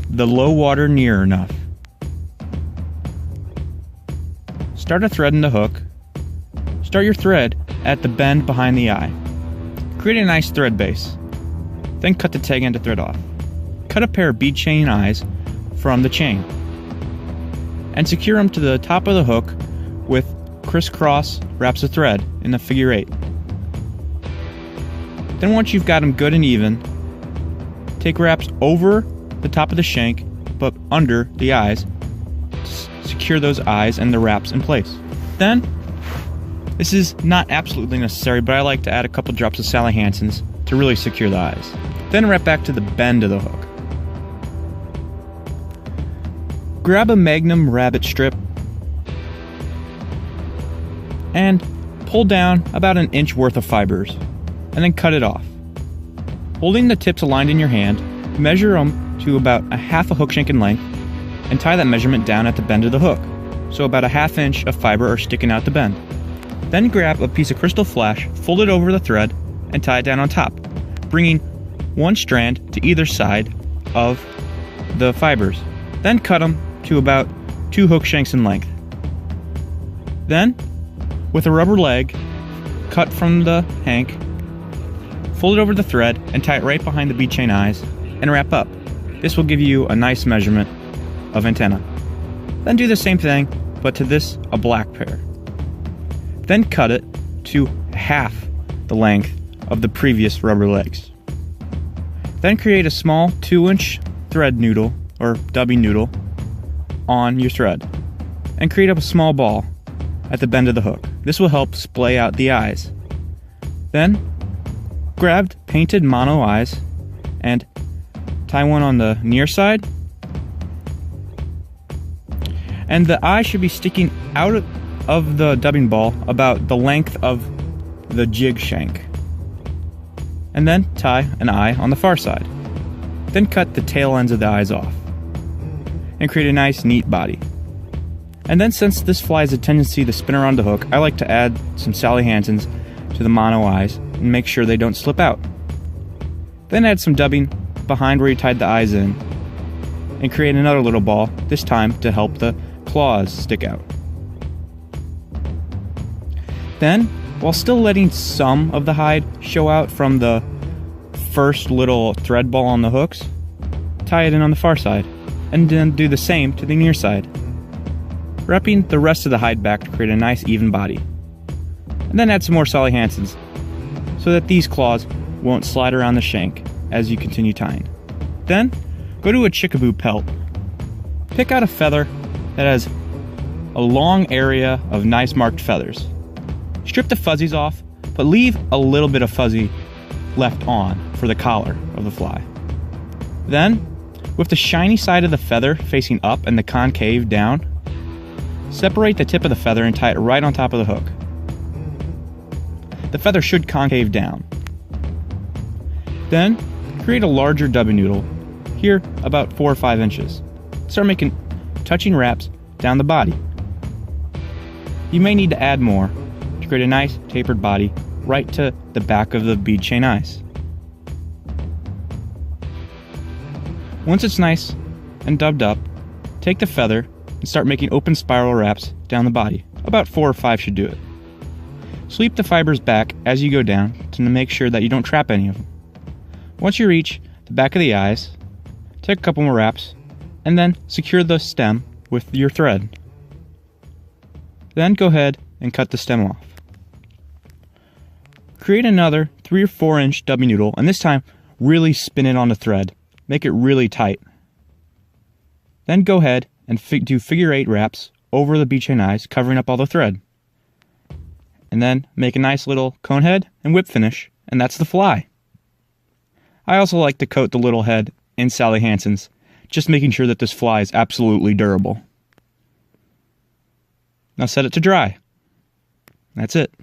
the low water nearer nuff. Start a thread in the hook. Start your thread at the bend behind the eye. Create a nice thread base. Then cut the tag end to thread off. Cut a pair of bead chain eyes from the chain and secure them to the top of the hook with crisscross wraps of thread in a figure 8. Then once you've got them good and even, take wraps over the top of the shank but under the eyes. Secure those eyes and the wraps in place. Then, this is not absolutely necessary, but I like to add a couple drops of Sally Hansen's to really secure the eyes. Then wrap back to the bend of the hook. Grab a Magnum rabbit strip and pull down about an inch worth of fibers, and then cut it off. Holding the tips aligned in your hand, measure them to about a half a hook shank in length, and tie that measurement down at the bend of the hook, so about a ½ inch of fiber are sticking out the bend. Then grab a piece of crystal flash, fold it over the thread, and tie it down on top, bringing one strand to either side of the fibers. Then cut them to about 2 hook shanks in length. Then, with a rubber leg cut from the hank, fold it over the thread and tie it right behind the bead chain eyes and wrap up. This will give you a nice measurement of antenna. Then do the same thing, but to this, a black pair. Then cut it to half the length of the previous rubber legs. Then create a small 2-inch thread noodle, or dubbing noodle, on your thread, and create up a small ball at the bend of the hook. This will help splay out the eyes. Then, grab painted mono eyes and tie one on the near side, and the eye should be sticking out of the dubbing ball about the length of the jig shank. And then tie an eye on the far side. Then cut the tail ends of the eyes off and create a nice neat body. And then, since this fly has a tendency to spin around the hook, I like to add some Sally Hansen's to the mono eyes and make sure they don't slip out. Then add some dubbing behind where you tied the eyes in and create another little ball, this time to help the claws stick out. Then, while still letting some of the hide show out from the first little thread ball on the hooks, tie it in on the far side, and then do the same to the near side, wrapping the rest of the hide back to create a nice even body. And then add some more Sally Hansen's so that these claws won't slide around the shank as you continue tying. Then, go to a chickabou pelt. Pick out a feather that has a long area of nice marked feathers. Strip the fuzzies off, but leave a little bit of fuzzy left on for the collar of the fly. Then, with the shiny side of the feather facing up and the concave down, separate the tip of the feather and tie it right on top of the hook. The feather should concave down. Then, create a larger dubbing noodle, here about 4 or 5 inches. Start making touching wraps down the body. You may need to add more to create a nice tapered body right to the back of the bead chain eyes. Once it's nice and dubbed up, take the feather and start making open spiral wraps down the body. About 4 or 5 should do it. Sweep the fibers back as you go down to make sure that you don't trap any of them. Once you reach the back of the eyes, take a couple more wraps and then secure the stem with your thread. Then go ahead and cut the stem off. Create another 3 or 4 inch dubbing noodle, and this time really spin it on the thread. Make it really tight. Then go ahead and do figure 8 wraps over the bead chain eyes, covering up all the thread. And then make a nice little cone head and whip finish, and that's the fly. I also like to coat the little head in Sally Hansen's, just making sure that this fly is absolutely durable. Now set it to dry. That's it.